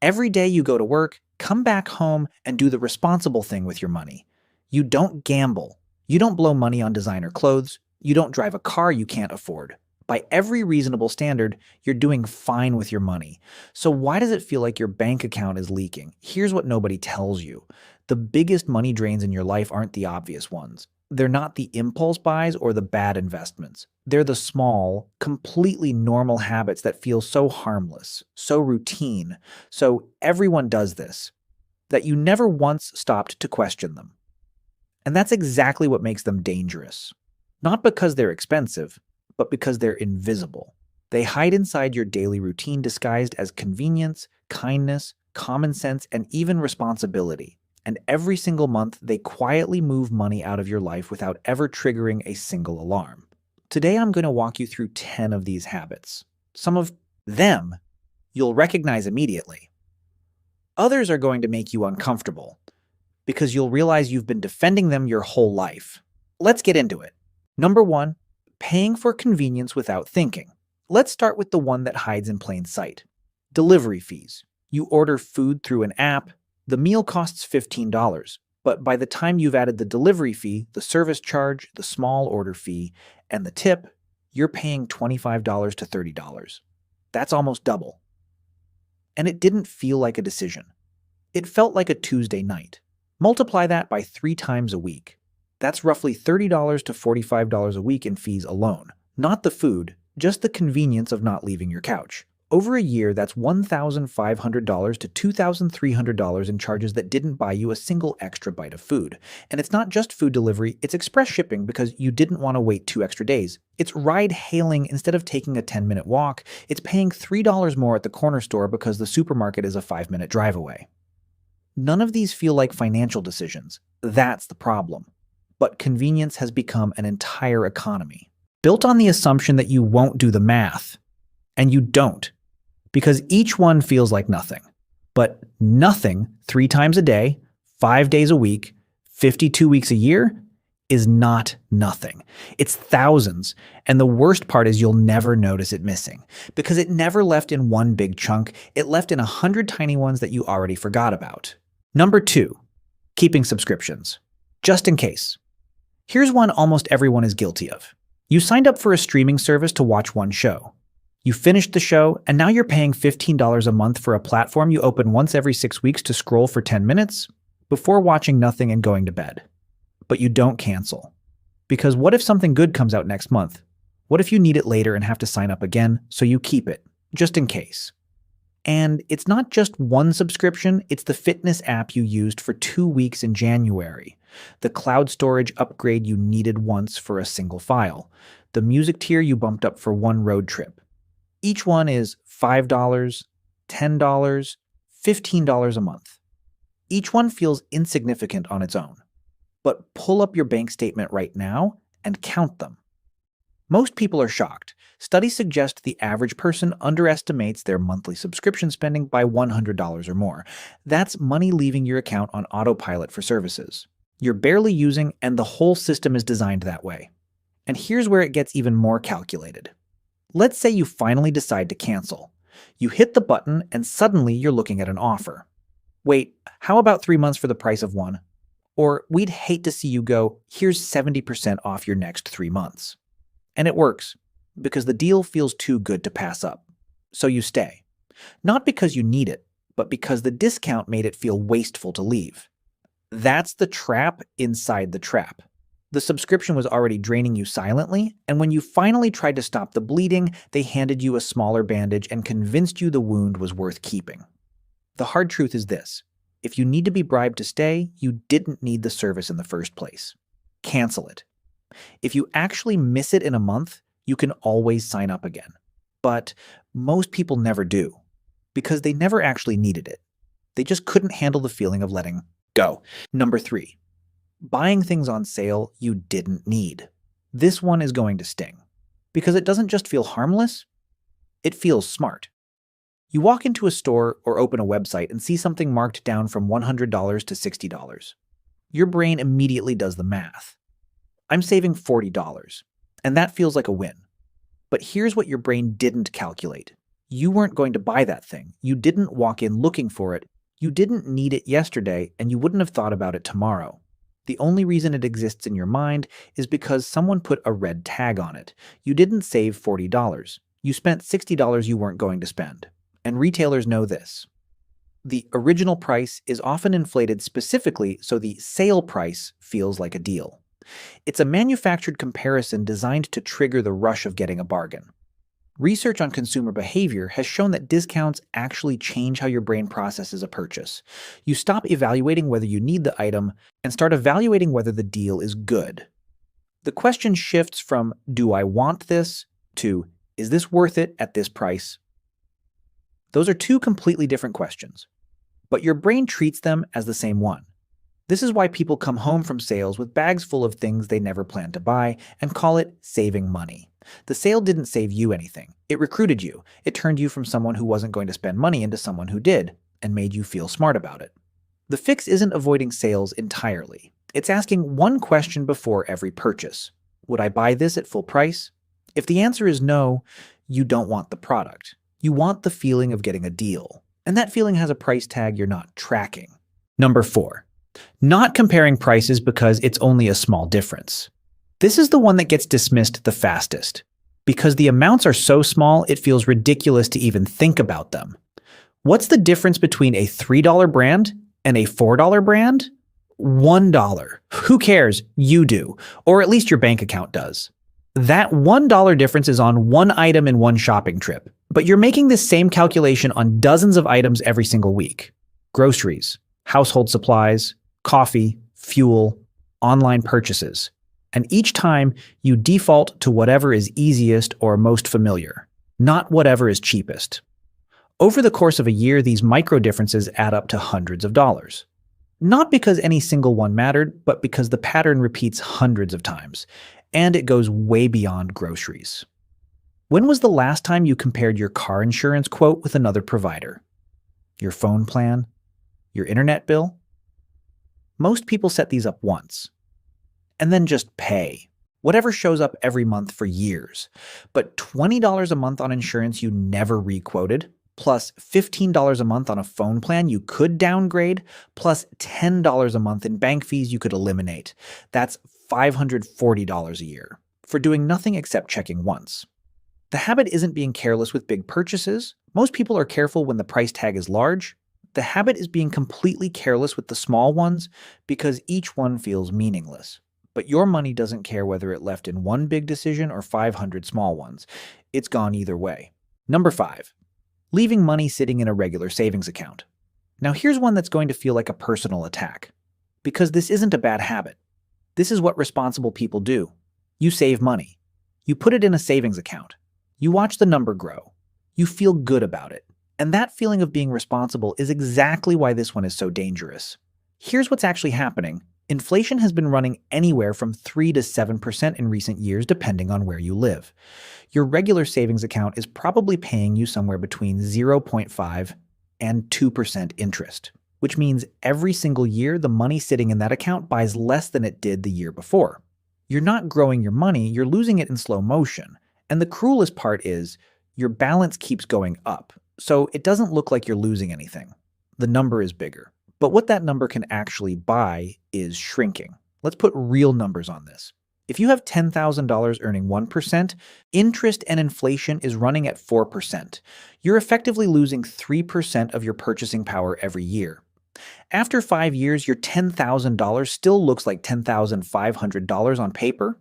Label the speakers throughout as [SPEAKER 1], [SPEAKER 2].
[SPEAKER 1] Every day you go to work, come back home, and do the responsible thing with your money. You don't gamble. You don't blow money on designer clothes. You don't drive a car you can't afford. By every reasonable standard, you're doing fine with your money. So why does it feel like your bank account is leaking? Here's what nobody tells you. The biggest money drains in your life aren't the obvious ones. They're not the impulse buys or the bad investments. They're the small, completely normal habits that feel so harmless, so routine, so everyone does this, that you never once stopped to question them. And that's exactly what makes them dangerous. Not because they're expensive, but because they're invisible. They hide inside your daily routine disguised as convenience, kindness, common sense, and even responsibility. And every single month, they quietly move money out of your life without ever triggering a single alarm. Today, I'm going to walk you through 10 of these habits. Some of them you'll recognize immediately. Others are going to make you uncomfortable because you'll realize you've been defending them your whole life. Let's get into it. Number 1, paying for convenience without thinking. Let's start with the one that hides in plain sight. Delivery fees. You order food through an app. The meal costs $15, but by the time you've added the delivery fee, the service charge, the small order fee, and the tip, you're paying $25 to $30. That's almost double. And it didn't feel like a decision. It felt like a Tuesday night. Multiply that by 3 times a week. That's roughly $30 to $45 a week in fees alone. Not the food, just the convenience of not leaving your couch. Over a year, that's $1,500 to $2,300 in charges that didn't buy you a single extra bite of food. And it's not just food delivery, it's express shipping because you didn't want to wait 2 extra days. It's ride hailing instead of taking a 10-minute walk. It's paying $3 more at the corner store because the supermarket is a 5-minute drive away. None of these feel like financial decisions. That's the problem. But convenience has become an entire economy, built on the assumption that you won't do the math. And you don't. Because each one feels like nothing. But nothing 3 times a day, 5 days a week, 52 weeks a year is not nothing. It's thousands. And the worst part is you'll never notice it missing. Because it never left in one big chunk. It left in 100 tiny ones that you already forgot about. Number 2, keeping subscriptions. Just in case. Here's one almost everyone is guilty of. You signed up for a streaming service to watch one show. You finished the show, and now you're paying $15 a month for a platform you open once every 6 weeks to scroll for 10 minutes before watching nothing and going to bed. But you don't cancel. Because what if something good comes out next month? What if you need it later and have to sign up again, so you keep it, just in case? And it's not just one subscription, it's the fitness app you used for 2 weeks in January, the cloud storage upgrade you needed once for a single file, the music tier you bumped up for one road trip. Each one is $5, $10, $15 a month. Each one feels insignificant on its own. But pull up your bank statement right now and count them. Most people are shocked. Studies suggest the average person underestimates their monthly subscription spending by $100 or more. That's money leaving your account on autopilot for services you're barely using, and the whole system is designed that way. And here's where it gets even more calculated. Let's say you finally decide to cancel. You hit the button and suddenly you're looking at an offer. Wait, how about 3 months for the price of one? Or we'd hate to see you go, here's 70% off your next 3 months. And it works, because the deal feels too good to pass up. So you stay. Not because you need it, but because the discount made it feel wasteful to leave. That's the trap inside the trap. The subscription was already draining you silently, and when you finally tried to stop the bleeding, they handed you a smaller bandage and convinced you the wound was worth keeping. The hard truth is this. If you need to be bribed to stay, you didn't need the service in the first place. Cancel it. If you actually miss it in a month, you can always sign up again. But most people never do, because they never actually needed it. They just couldn't handle the feeling of letting go. Number 3. Buying things on sale you didn't need. This one is going to sting. Because it doesn't just feel harmless, it feels smart. You walk into a store or open a website and see something marked down from $100 to $60. Your brain immediately does the math. I'm saving $40, and that feels like a win. But here's what your brain didn't calculate. You weren't going to buy that thing. You didn't walk in looking for it. You didn't need it yesterday, and you wouldn't have thought about it tomorrow. The only reason it exists in your mind is because someone put a red tag on it. You didn't save $40. You spent $60 you weren't going to spend. And retailers know this. The original price is often inflated specifically so the sale price feels like a deal. It's a manufactured comparison designed to trigger the rush of getting a bargain. Research on consumer behavior has shown that discounts actually change how your brain processes a purchase. You stop evaluating whether you need the item and start evaluating whether the deal is good. The question shifts from, do I want this, to, is this worth it at this price? Those are two completely different questions, but your brain treats them as the same one. This is why people come home from sales with bags full of things they never planned to buy and call it saving money. The sale didn't save you anything. It recruited you. It turned you from someone who wasn't going to spend money into someone who did, and made you feel smart about it. The fix isn't avoiding sales entirely. It's asking one question before every purchase. Would I buy this at full price? If the answer is no, you don't want the product. You want the feeling of getting a deal. And that feeling has a price tag you're not tracking. Number 4. Not comparing prices because it's only a small difference. This is the one that gets dismissed the fastest. Because the amounts are so small, it feels ridiculous to even think about them. What's the difference between a $3 brand and a $4 brand? $1. Who cares? You do. Or at least your bank account does. That $1 difference is on one item in one shopping trip. But you're making this same calculation on dozens of items every single week. Groceries, household supplies, coffee, fuel, online purchases. And each time, you default to whatever is easiest or most familiar, not whatever is cheapest. Over the course of a year, these micro differences add up to hundreds of dollars. Not because any single one mattered, but because the pattern repeats hundreds of times, and it goes way beyond groceries. When was the last time you compared your car insurance quote with another provider? Your phone plan? Your internet bill? Most people set these up once, and then just pay whatever shows up every month for years. But $20 a month on insurance you never requoted, plus $15 a month on a phone plan you could downgrade, plus $10 a month in bank fees you could eliminate. That's $540 a year for doing nothing except checking once. The habit isn't being careless with big purchases. Most people are careful when the price tag is large. The habit is being completely careless with the small ones because each one feels meaningless. But your money doesn't care whether it left in one big decision or 500 small ones. It's gone either way. Number 5. Leaving money sitting in a regular savings account. Now here's one that's going to feel like a personal attack. Because this isn't a bad habit. This is what responsible people do. You save money. You put it in a savings account. You watch the number grow. You feel good about it. And that feeling of being responsible is exactly why this one is so dangerous. Here's what's actually happening. Inflation has been running anywhere from 3 to 7% in recent years, depending on where you live. Your regular savings account is probably paying you somewhere between 0.5 and 2% interest, which means every single year the money sitting in that account buys less than it did the year before. You're not growing your money, you're losing it in slow motion. And the cruelest part is, your balance keeps going up, so it doesn't look like you're losing anything. The number is bigger. But what that number can actually buy is shrinking. Let's put real numbers on this. If you have $10,000 earning 1%, interest and inflation is running at 4%. You're effectively losing 3% of your purchasing power every year. After 5 years, your $10,000 still looks like $10,500 on paper,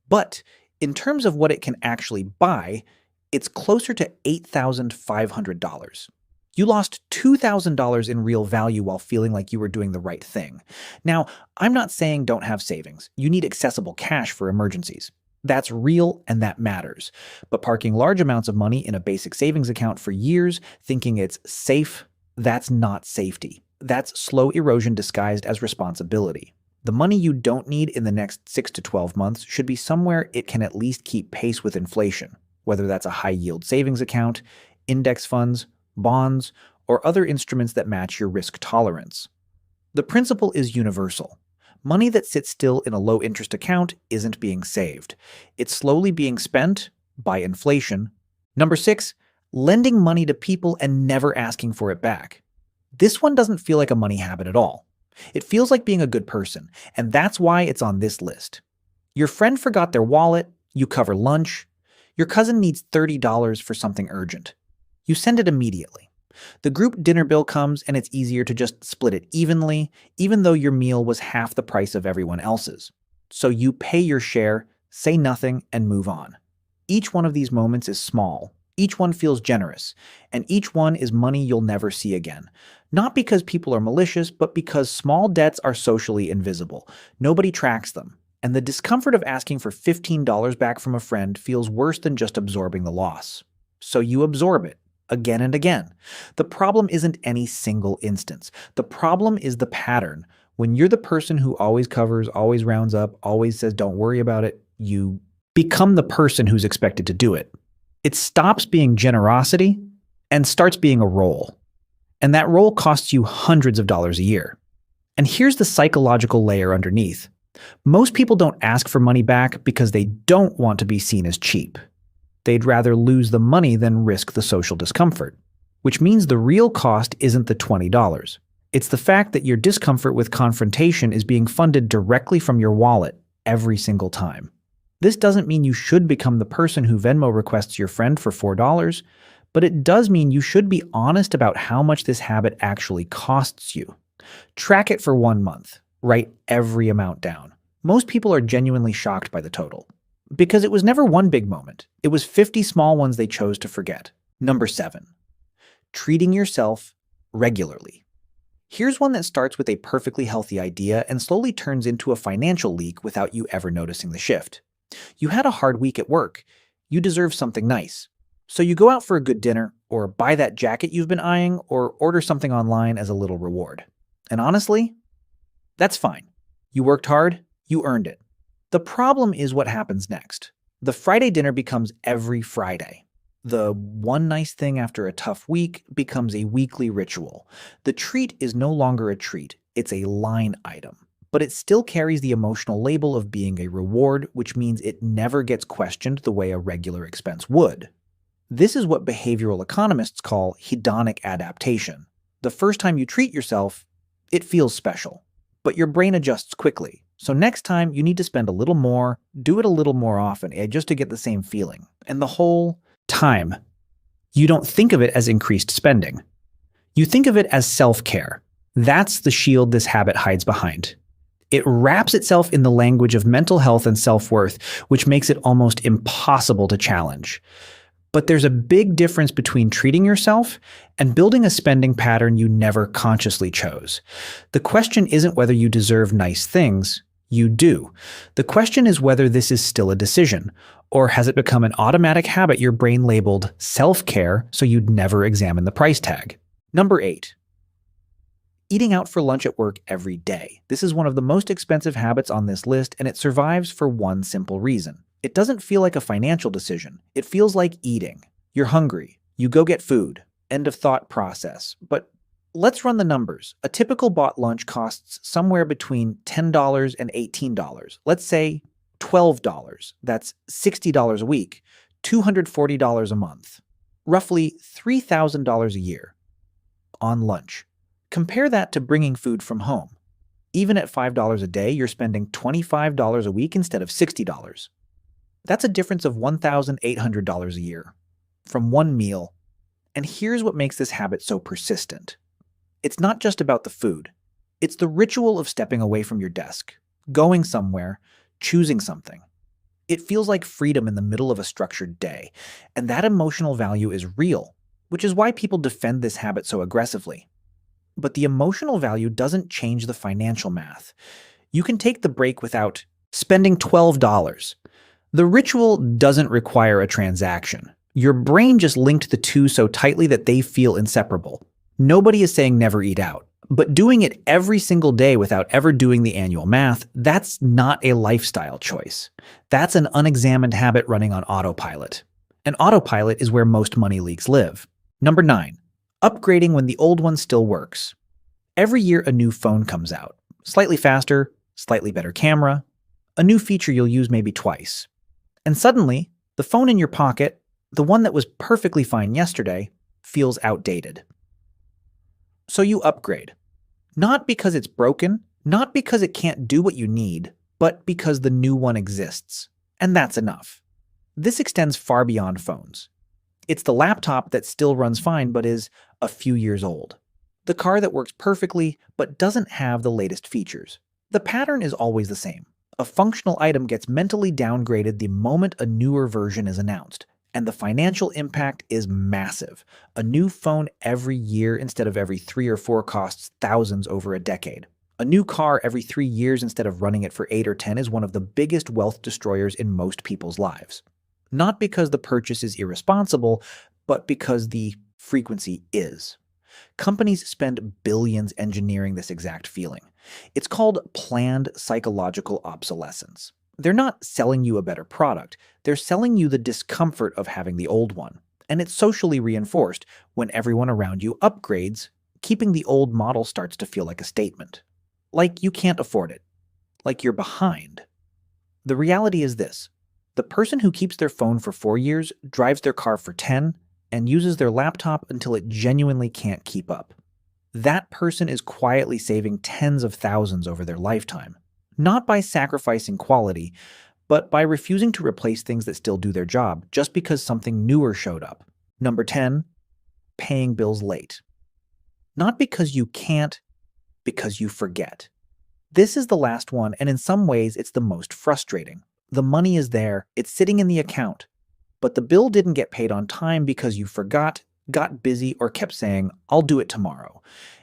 [SPEAKER 1] but in terms of what it can actually buy, it's closer to $8,500. You lost $2,000 in real value while feeling like you were doing the right thing. Now, I'm not saying don't have savings. You need accessible cash for emergencies. That's real and that matters. But parking large amounts of money in a basic savings account for years, thinking it's safe, that's not safety. That's slow erosion disguised as responsibility. The money you don't need in the next 6 to 12 months should be somewhere it can at least keep pace with inflation, whether that's a high-yield savings account, index funds, bonds, or other instruments that match your risk tolerance. The principle is universal. Money that sits still in a low-interest account isn't being saved. It's slowly being spent by inflation. Number 6, lending money to people and never asking for it back. This one doesn't feel like a money habit at all. It feels like being a good person, and that's why it's on this list. Your friend forgot their wallet, you cover lunch. Your cousin needs $30 for something urgent. You send it immediately. The group dinner bill comes and it's easier to just split it evenly, even though your meal was half the price of everyone else's. So you pay your share, say nothing, and move on. Each one of these moments is small. Each one feels generous, and each one is money you'll never see again. Not because people are malicious, but because small debts are socially invisible. Nobody tracks them, and the discomfort of asking for $15 back from a friend feels worse than just absorbing the loss. So you absorb it, again and again. The problem isn't any single instance. The problem is the pattern. When you're the person who always covers, always rounds up, always says don't worry about it, you become the person who's expected to do it. It stops being generosity and starts being a role. And that role costs you hundreds of dollars a year. And here's the psychological layer underneath. Most people don't ask for money back because they don't want to be seen as cheap. They'd rather lose the money than risk the social discomfort, which means the real cost isn't the $20. It's the fact that your discomfort with confrontation is being funded directly from your wallet every single time. This doesn't mean you should become the person who Venmo requests your friend for $4, but it does mean you should be honest about how much this habit actually costs you. Track it for 1 month. Write every amount down. Most people are genuinely shocked by the total. Because it was never one big moment. It was 50 small ones they chose to forget. Number 7. Treating yourself regularly. Here's one that starts with a perfectly healthy idea and slowly turns into a financial leak without you ever noticing the shift. You had a hard week at work. You deserve something nice. So you go out for a good dinner, or buy that jacket you've been eyeing, or order something online as a little reward. And honestly, that's fine. You worked hard, you earned it. The problem is what happens next. The Friday dinner becomes every Friday. The one nice thing after a tough week becomes a weekly ritual. The treat is no longer a treat, it's a line item. But it still carries the emotional label of being a reward, which means it never gets questioned the way a regular expense would. This is what behavioral economists call hedonic adaptation. The first time you treat yourself, it feels special, but your brain adjusts quickly. So next time, you need to spend a little more, do it a little more often, just to get the same feeling. And the whole time, you don't think of it as increased spending. You think of it as self-care. That's the shield this habit hides behind. It wraps itself in the language of mental health and self-worth, which makes it almost impossible to challenge. But there's a big difference between treating yourself and building a spending pattern you never consciously chose. The question isn't whether you deserve nice things. You do. The question is whether this is still a decision, or has it become an automatic habit your brain labeled self-care so you'd never examine the price tag? Number 8. Eating out for lunch at work every day. This is one of the most expensive habits on this list, and it survives for one simple reason. It doesn't feel like a financial decision. It feels like eating. You're hungry. You go get food. End of thought process. But let's run the numbers. A typical bought lunch costs somewhere between $10 and $18. Let's say $12. That's $60 a week, $240 a month, roughly $3,000 a year on lunch. Compare that to bringing food from home. Even at $5 a day, you're spending $25 a week instead of $60. That's a difference of $1,800 a year from one meal. And here's what makes this habit so persistent. It's not just about the food. It's the ritual of stepping away from your desk, going somewhere, choosing something. It feels like freedom in the middle of a structured day, and that emotional value is real, which is why people defend this habit so aggressively. But the emotional value doesn't change the financial math. You can take the break without spending $12. The ritual doesn't require a transaction. Your brain just linked the two so tightly that they feel inseparable. Nobody is saying never eat out, but doing it every single day without ever doing the annual math, that's not a lifestyle choice. That's an unexamined habit running on autopilot. And autopilot is where most money leaks live. Number 9, upgrading when the old one still works. Every year a new phone comes out. Slightly faster, slightly better camera, a new feature you'll use maybe twice. And suddenly, the phone in your pocket, The one that was perfectly fine yesterday feels outdated. So you upgrade. Not because it's broken, not because it can't do what you need, but because the new one exists. And that's enough. This extends far beyond phones. It's the laptop that still runs fine but is a few years old. The car that works perfectly but doesn't have the latest features. The pattern is always the same. A functional item gets mentally downgraded the moment a newer version is announced, and the financial impact is massive. A new phone every year instead of every 3 or 4 costs thousands over a decade. A new car every 3 years instead of running it for 8 or 10 is one of the biggest wealth destroyers in most people's lives. Not because the purchase is irresponsible, but because the frequency is. Companies spend billions engineering this exact feeling. It's called planned psychological obsolescence. They're not selling you a better product, they're selling you the discomfort of having the old one. And it's socially reinforced. When everyone around you upgrades, keeping the old model starts to feel like a statement. Like you can't afford it. Like you're behind. The reality is this. The person who keeps their phone for 4 years, drives their car for 10, and uses their laptop until it genuinely can't keep up. That person is quietly saving tens of thousands over their lifetime. Not by sacrificing quality, but by refusing to replace things that still do their job just because something newer showed up. Number 10, paying bills late. Not because you can't, because you forget. This is the last one, and in some ways it's the most frustrating. The money is there, it's sitting in the account, but the bill didn't get paid on time because you forgot, got busy, or kept saying, "I'll do it tomorrow."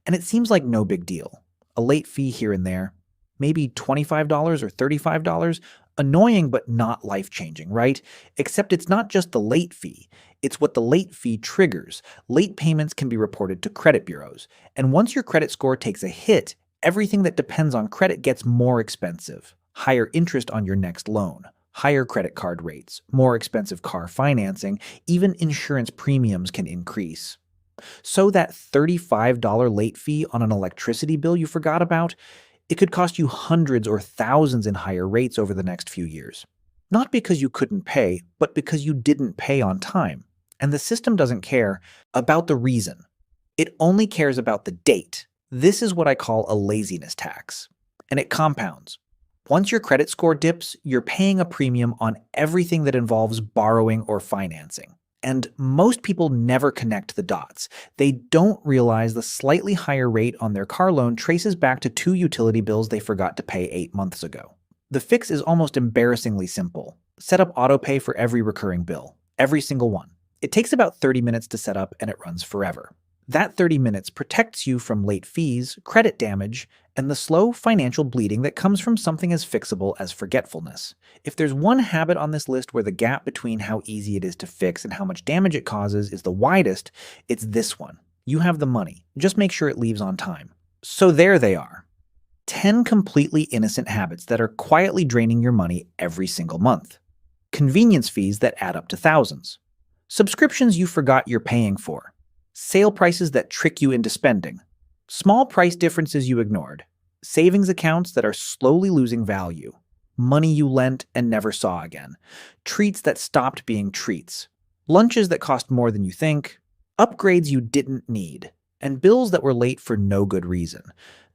[SPEAKER 1] And it seems like no big deal. A late fee here and there, maybe $25 or $35, annoying but not life-changing, right? Except it's not just the late fee, it's what the late fee triggers. Late payments can be reported to credit bureaus, and once your credit score takes a hit, everything that depends on credit gets more expensive. Higher interest on your next loan, higher credit card rates, more expensive car financing, even insurance premiums can increase. So that $35 late fee on an electricity bill you forgot about, it could cost you hundreds or thousands in higher rates over the next few years. Not because you couldn't pay, but because you didn't pay on time. And the system doesn't care about the reason. It only cares about the date. This is what I call a laziness tax. And it compounds. Once your credit score dips, you're paying a premium on everything that involves borrowing or financing. And most people never connect the dots. They don't realize the slightly higher rate on their car loan traces back to 2 utility bills they forgot to pay 8 months ago. The fix is almost embarrassingly simple. Set up autopay for every recurring bill, every single one. It takes about 30 minutes to set up and it runs forever. That 30 minutes protects you from late fees, credit damage, and the slow financial bleeding that comes from something as fixable as forgetfulness. If there's one habit on this list where the gap between how easy it is to fix and how much damage it causes is the widest, it's this one. You have the money. Just make sure it leaves on time. So there they are. 10 completely innocent habits that are quietly draining your money every single month. Convenience fees that add up to thousands. Subscriptions you forgot you're paying for. Sale prices that trick you into spending. Small price differences you ignored. Savings accounts that are slowly losing value. Money you lent and never saw again. Treats that stopped being treats. Lunches that cost more than you think. Upgrades you didn't need. And bills that were late for no good reason.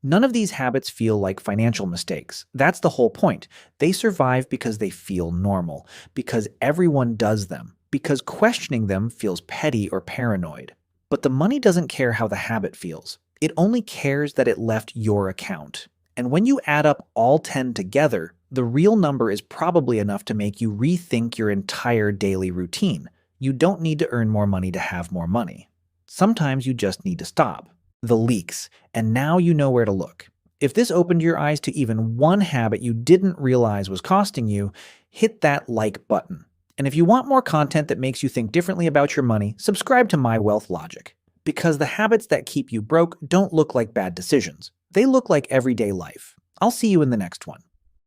[SPEAKER 1] None of these habits feel like financial mistakes. That's the whole point. They survive because they feel normal. Because everyone does them. Because questioning them feels petty or paranoid. But the money doesn't care how the habit feels. It only cares that it left your account. And when you add up all 10 together, the real number is probably enough to make you rethink your entire daily routine. You don't need to earn more money to have more money. Sometimes you just need to stop. The leaks. And now you know where to look. If this opened your eyes to even one habit you didn't realize was costing you, hit that like button. And if you want more content that makes you think differently about your money, subscribe to My Wealth Logic. Because the habits that keep you broke don't look like bad decisions. They look like everyday life. I'll see you in the next one.